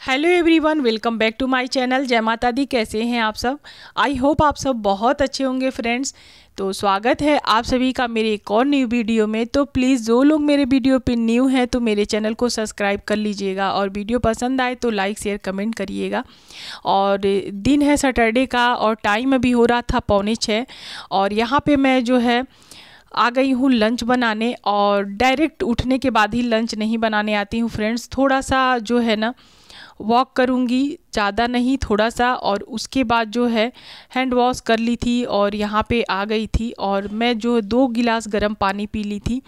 Hello everyone, welcome back to my channel. जय माता दी। कैसे हैं आप सब? आई होप आप सब बहुत अच्छे होंगे फ्रेंड्स। तो स्वागत है आप सभी का मेरे एक और न्यू वीडियो में। तो प्लीज़ जो लोग मेरे वीडियो पे न्यू हैं तो मेरे चैनल को सब्सक्राइब कर लीजिएगा और वीडियो पसंद आए तो लाइक शेयर कमेंट करिएगा। और दिन है सैटरडे का और टाइम अभी हो रहा था 5:45 और यहाँ पे मैं जो है आ गई हूँ लंच बनाने। और डायरेक्ट उठने के बाद ही लंच नहीं बनाने आती हूँ फ्रेंड्स, थोड़ा सा जो है ना वॉक करूँगी, ज़्यादा नहीं थोड़ा सा, और उसके बाद जो है हैंड वॉश कर ली थी और यहाँ पे आ गई थी। और मैं जो 2 गिलास गर्म पानी पी ली थी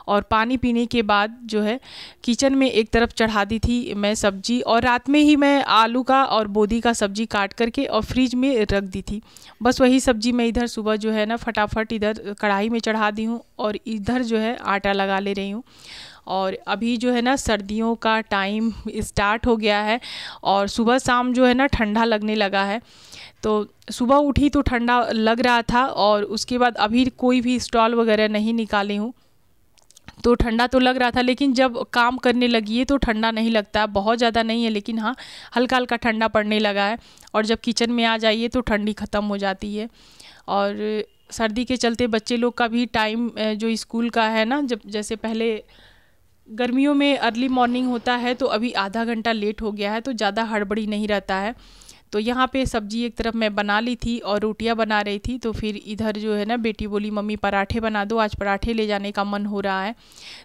और पानी पीने के बाद जो है किचन में एक तरफ चढ़ा दी थी मैं सब्जी। और रात में ही मैं आलू का और बोदी का सब्जी काट करके और फ्रिज में रख दी थी। बस वही सब्जी मैं इधर सुबह जो है ना फटाफट इधर कढ़ाई में चढ़ा दी हूँ और इधर जो है आटा लगा ले रही हूँ। और अभी जो है ना सर्दियों का टाइम स्टार्ट हो गया है और सुबह शाम जो है ना ठंडा लगने लगा है। तो सुबह उठी तो ठंडा लग रहा था और उसके बाद अभी कोई भी स्टॉल वगैरह नहीं निकाली हूँ तो ठंडा तो लग रहा था, लेकिन जब काम करने लगी है तो ठंडा नहीं लगता, बहुत ज़्यादा नहीं है लेकिन हाँ हल्का हल्का ठंडा पड़ने लगा है। और जब किचन में आ जाइए तो ठंडी ख़त्म हो जाती है। और सर्दी के चलते बच्चे लोग का भी टाइम जो स्कूल का है ना, जब जैसे पहले गर्मियों में अर्ली मॉर्निंग होता है तो अभी आधा घंटा लेट हो गया है तो ज़्यादा हड़बड़ी नहीं रहता है। तो यहाँ पे सब्जी एक तरफ मैं बना ली थी और रोटियाँ बना रही थी। तो फिर इधर जो है ना बेटी बोली मम्मी पराठे बना दो, आज पराठे ले जाने का मन हो रहा है।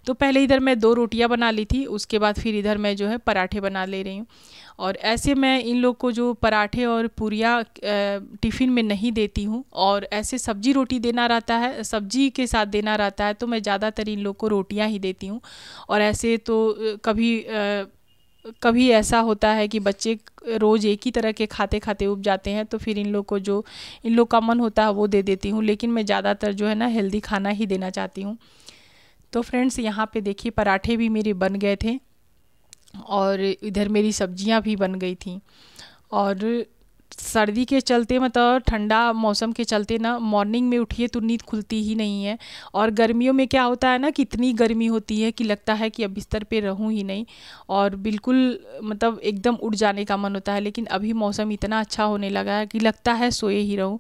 तो पहले इधर मैं 2 रोटियाँ बना ली थी, उसके बाद फिर इधर मैं जो है पराठे बना ले रही हूँ। और ऐसे मैं इन लोग को जो पराठे और पूरियाँ टिफ़िन में नहीं देती हूँ और ऐसे सब्जी रोटी देना रहता है, सब्जी के साथ देना रहता है तो मैं ज़्यादातर इन लोग को रोटियाँ ही देती हूँ। और ऐसे तो कभी ऐसा होता है कि बच्चे रोज़ एक ही तरह के खाते खाते उब जाते हैं तो फिर इन लोग को जो इन लोग का मन होता है वो दे देती हूँ, लेकिन मैं ज़्यादातर जो है ना हेल्दी खाना ही देना चाहती हूँ। तो फ्रेंड्स यहाँ पे देखिए पराठे भी मेरे बन गए थे और इधर मेरी सब्जियां भी बन गई थी। और सर्दी के चलते मतलब ठंडा मौसम के चलते ना मॉर्निंग में उठिए तो नींद खुलती ही नहीं है। और गर्मियों में क्या होता है ना कि इतनी गर्मी होती है कि लगता है कि अब बिस्तर पे रहूं ही नहीं और बिल्कुल मतलब एकदम उठ जाने का मन होता है। लेकिन अभी मौसम इतना अच्छा होने लगा है कि लगता है सोए ही रहूं,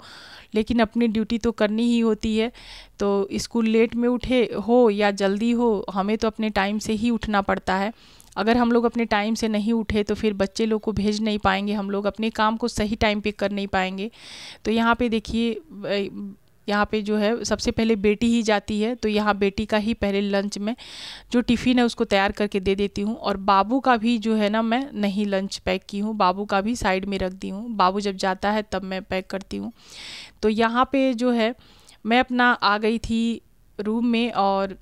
लेकिन अपनी ड्यूटी तो करनी ही होती है। तो स्कूल लेट में उठे हो या जल्दी हो, हमें तो अपने टाइम से ही उठना पड़ता है। अगर हम लोग अपने टाइम से नहीं उठे तो फिर बच्चे लोग को भेज नहीं पाएंगे, हम लोग अपने काम को सही टाइम पे कर नहीं पाएंगे। तो यहाँ पे देखिए यहाँ पे जो है सबसे पहले बेटी ही जाती है तो यहाँ बेटी का ही पहले लंच में जो टिफ़िन है उसको तैयार करके दे देती हूँ। और बाबू का भी जो है ना मैं नहीं लंच पैक की हूँ, बाबू का भी साइड में रख दी हूँ, बाबू जब जाता है तब मैं पैक करती हूँ। तो यहाँ पे जो है मैं अपना आ गई थी रूम में और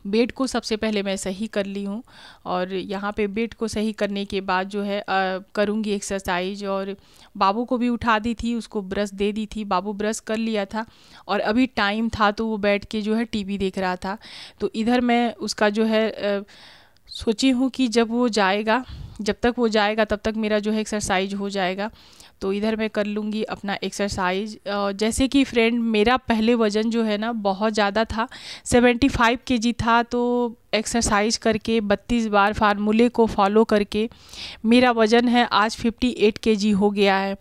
बेड को सबसे पहले मैं सही कर ली हूँ। और यहाँ पे बेड को सही करने के बाद जो है करूँगी एक्सरसाइज। और बाबू को भी उठा दी थी, उसको ब्रश दे दी थी, बाबू ब्रश कर लिया था और अभी टाइम था तो वो बैठ के जो है टीवी देख रहा था। तो इधर मैं उसका जो है सोची हूँ कि जब तक वो जाएगा तब तक मेरा जो है एक्सरसाइज हो जाएगा। तो इधर मैं कर लूँगी अपना एक्सरसाइज। जैसे कि फ्रेंड मेरा पहले वज़न जो है ना बहुत ज़्यादा था, 75 kg था। तो एक्सरसाइज करके 32 बार फार्मूले को फॉलो करके मेरा वज़न है आज 58 kg हो गया है।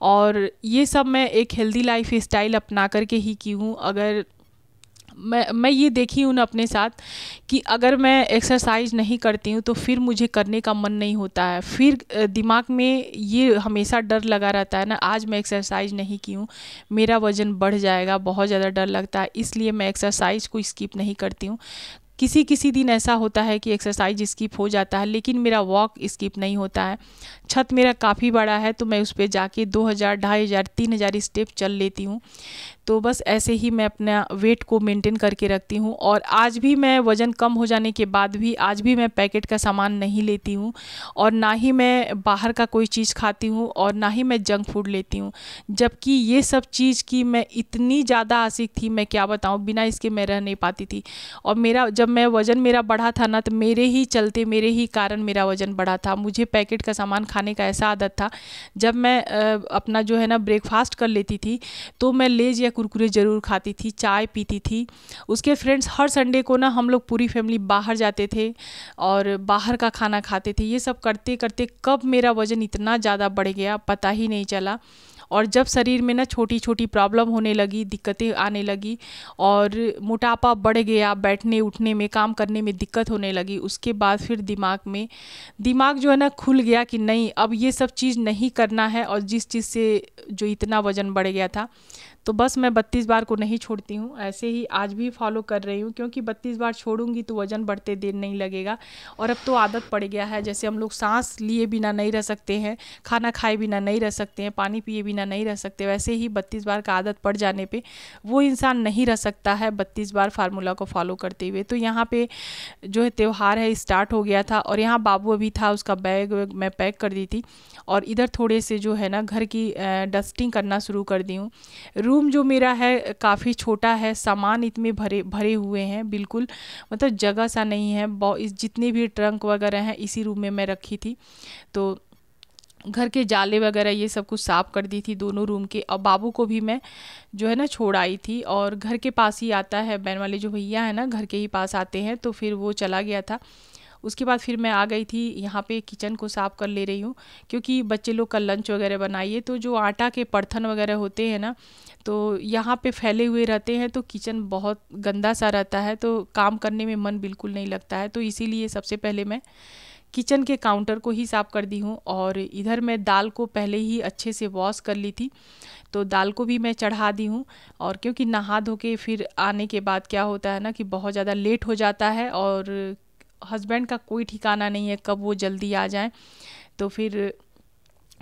और ये सब मैं एक हेल्दी लाइफ स्टाइल अपना करके ही की हूँ। अगर मैं ये देखी हूँ ना अपने साथ कि अगर मैं एक्सरसाइज नहीं करती हूँ तो फिर मुझे करने का मन नहीं होता है, फिर दिमाग में ये हमेशा डर लगा रहता है ना, आज मैं एक्सरसाइज नहीं की हूँ मेरा वज़न बढ़ जाएगा, बहुत ज़्यादा डर लगता है, इसलिए मैं एक्सरसाइज को स्किप नहीं करती हूँ। किसी दिन ऐसा होता है कि एक्सरसाइज स्किप हो जाता है लेकिन मेरा वॉक स्किप नहीं होता है। छत मेरा काफ़ी बड़ा है तो मैं उस पर जाके 2000, 2500, 3000 स्टेप चल लेती हूँ। तो बस ऐसे ही मैं अपना वेट को मेंटेन करके रखती हूँ। और आज भी मैं वज़न कम हो जाने के बाद भी आज भी मैं पैकेट का सामान नहीं लेती हूँ और ना ही मैं बाहर का कोई चीज़ खाती हूँ और ना ही मैं जंक फूड लेती हूँ। जबकि ये सब चीज़ की मैं इतनी ज़्यादा आशिक थी, मैं क्या बताऊँ, बिना इसके मैं रह नहीं पाती थी। और मेरा जब मैं वज़न मेरा बढ़ा था ना, तो मेरे ही चलते, मेरे ही कारण मेरा वज़न बढ़ा था। मुझे पैकेट का सामान खाने का ऐसा आदत था, जब मैं अपना जो है ना ब्रेकफास्ट कर लेती थी तो मैं लेज या कुरकुरे ज़रूर खाती थी, चाय पीती थी। उसके फ्रेंड्स हर संडे को ना हम लोग पूरी फैमिली बाहर जाते थे और बाहर का खाना खाते थे। ये सब करते करते कब मेरा वज़न इतना ज़्यादा बढ़ गया पता ही नहीं चला। और जब शरीर में ना छोटी छोटी प्रॉब्लम होने लगी, दिक्कतें आने लगी और मोटापा बढ़ गया, बैठने उठने में, काम करने में दिक्कत होने लगी, उसके बाद फिर दिमाग जो है ना खुल गया कि नहीं, अब ये सब चीज़ नहीं करना है। और जिस चीज़ से जो इतना वज़न बढ़ गया था, तो बस मैं 32 बार को नहीं छोड़ती हूँ, ऐसे ही आज भी फॉलो कर रही हूँ, क्योंकि 32 बार छोड़ूंगी तो वज़न बढ़ते देर नहीं लगेगा। और अब तो आदत पड़ गया है, जैसे हम लोग सांस लिए बिना नहीं रह सकते हैं, खाना खाए बिना नहीं रह सकते हैं, पानी पिए बिना नहीं रह सकते, वैसे ही 32 बार का आदत पड़ जाने पे वो इंसान नहीं रह सकता है 32 बार फार्मूला को फॉलो करते हुए। तो यहाँ पे जो है त्यौहार है स्टार्ट हो गया था और यहाँ बाबू अभी था, उसका बैग मैं पैक कर दी थी और इधर थोड़े से जो है ना घर की डस्टिंग करना शुरू कर दी हूँ। रूम जो मेरा है काफ़ी छोटा है, सामान इतने भरे हुए हैं, बिल्कुल मतलब जगह सा नहीं है। इस जितने भी ट्रंक वगैरह हैं इसी रूम में मैं रखी थी। तो घर के जाले वगैरह ये सब कुछ साफ़ कर दी थी दोनों रूम के। और बाबू को भी मैं जो है ना छोड़ आई थी और घर के पास ही आता है, बैन वाले जो भैया है ना घर के ही पास आते हैं, तो फिर वो चला गया था। उसके बाद फिर मैं आ गई थी यहाँ पे, किचन को साफ़ कर ले रही हूँ, क्योंकि बच्चे लोग का लंच वगैरह बनाइए तो जो आटा के बर्तन वगैरह होते हैं ना, तो यहाँ पे फैले हुए रहते हैं, तो किचन बहुत गंदा सा रहता है, तो काम करने में मन बिल्कुल नहीं लगता है। तो इसीलिए सबसे पहले मैं किचन के काउंटर को ही साफ़ कर दी हूँ। और इधर मैं दाल को पहले ही अच्छे से वॉश कर ली थी, तो दाल को भी मैं चढ़ा दी हूँ। और क्योंकि नहा धो के फिर आने के बाद क्या होता है ना कि बहुत ज़्यादा लेट हो जाता है और हस्बैंड का कोई ठिकाना नहीं है कब वो जल्दी आ जाएं, तो फिर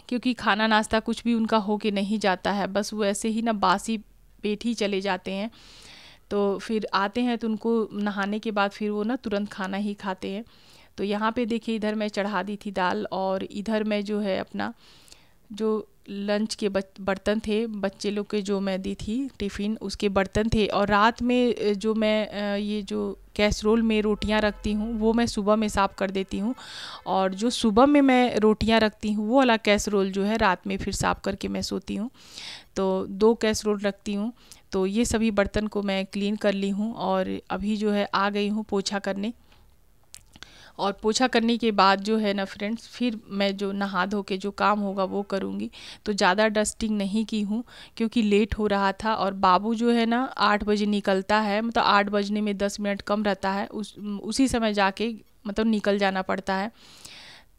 क्योंकि खाना नाश्ता कुछ भी उनका हो के नहीं जाता है, बस वो ऐसे ही ना बासी पेट ही चले जाते हैं। तो फिर आते हैं तो उनको नहाने के बाद फिर वो ना तुरंत खाना ही खाते हैं। तो यहाँ पे देखिए इधर मैं चढ़ा दी थी दाल और इधर मैं जो है अपना जो लंच के बर्तन थे बच्चे लोग के, जो मैं दी थी टिफ़िन, उसके बर्तन थे। और रात में जो मैं ये जो कैसरोल में रोटियां रखती हूँ वो मैं सुबह में साफ़ कर देती हूँ, और जो सुबह में मैं रोटियां रखती हूँ वो वाला कैसरोल जो है रात में फिर साफ़ करके मैं सोती हूँ। तो 2 कैसरोल रखती हूँ। तो ये सभी बर्तन को मैं क्लीन कर ली हूँ और अभी जो है आ गई हूँ पोछा करने। और पोछा करने के बाद जो है ना फ्रेंड्स, फिर मैं जो नहा धो के जो काम होगा वो करूँगी। तो ज़्यादा डस्टिंग नहीं की हूँ क्योंकि लेट हो रहा था और बाबू जो है ना 8 बजे निकलता है, मतलब 8 बजने में 10 मिनट कम रहता है, उसी समय जाके मतलब निकल जाना पड़ता है,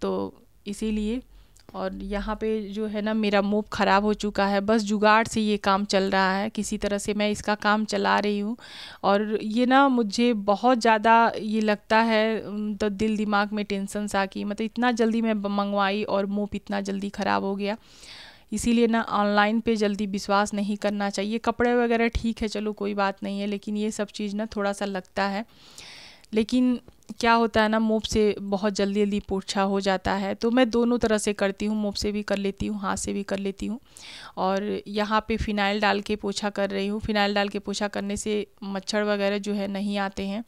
तो इसीलिए। और यहाँ पे जो है ना मेरा मोप ख़राब हो चुका है, बस जुगाड़ से ये काम चल रहा है, किसी तरह से मैं इसका काम चला रही हूँ। और ये ना मुझे बहुत ज़्यादा ये लगता है, तो दिल दिमाग में टेंशन सा कि मतलब इतना जल्दी मैं मंगवाई और मोप इतना जल्दी ख़राब हो गया। इसीलिए ना ऑनलाइन पे जल्दी विश्वास नहीं करना चाहिए। कपड़े वगैरह ठीक है, चलो कोई बात नहीं है, लेकिन ये सब चीज़ ना थोड़ा सा लगता है। लेकिन क्या होता है ना, मोप से बहुत जल्दी जल्दी पोछा हो जाता है, तो मैं दोनों तरह से करती हूँ, मोप से भी कर लेती हूँ, हाथ से भी कर लेती हूँ। और यहाँ पे फ़िनाइल डाल के पोछा कर रही हूँ। फ़िनाइल डाल के पोछा करने से मच्छर वगैरह जो है नहीं आते हैं।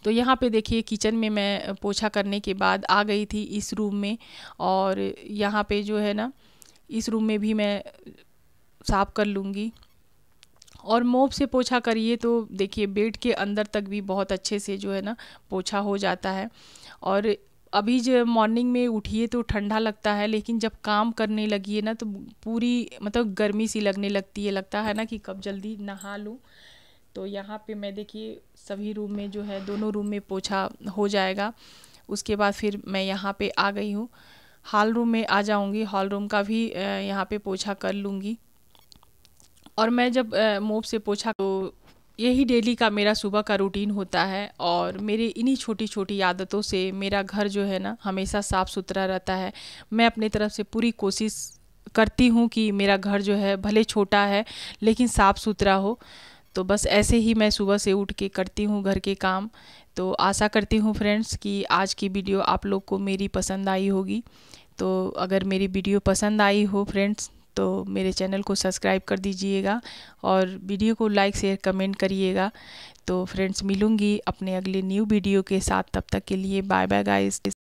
तो यहाँ पे देखिए किचन में मैं पोछा करने के बाद आ गई थी इस रूम में, और यहाँ पे जो है ना इस रूम में भी मैं साफ़ कर लूँगी। और मोप से पोछा करिए तो देखिए बेड के अंदर तक भी बहुत अच्छे से जो है ना पोछा हो जाता है। और अभी जो मॉर्निंग में उठिए तो ठंडा लगता है, लेकिन जब काम करने लगी ना तो पूरी मतलब गर्मी सी लगने लगती है, लगता है ना कि कब जल्दी नहा लूँ। तो यहाँ पे मैं देखिए सभी रूम में जो है, दोनों रूम में पोछा हो जाएगा। उसके बाद फिर मैं यहाँ पे आ गई हूँ, हॉल रूम में आ जाऊँगी, हॉल रूम का भी यहाँ पे पोछा कर लूँगी। और मैं जब मोप से पोछा, तो यही डेली का मेरा सुबह का रूटीन होता है। और मेरे इन्हीं छोटी छोटी आदतों से मेरा घर जो है ना हमेशा साफ़ सुथरा रहता है। मैं अपनी तरफ से पूरी कोशिश करती हूँ कि मेरा घर जो है भले छोटा है लेकिन साफ़ सुथरा हो। तो बस ऐसे ही मैं सुबह से उठ के करती हूँ घर के काम। तो आशा करती हूँ फ्रेंड्स कि आज की वीडियो आप लोग को मेरी पसंद आई होगी। तो अगर मेरी वीडियो पसंद आई हो फ्रेंड्स, तो मेरे चैनल को सब्सक्राइब कर दीजिएगा और वीडियो को लाइक शेयर कमेंट करिएगा। तो फ्रेंड्स मिलूँगी अपने अगले न्यू वीडियो के साथ, तब तक के लिए बाय बाय गाइस।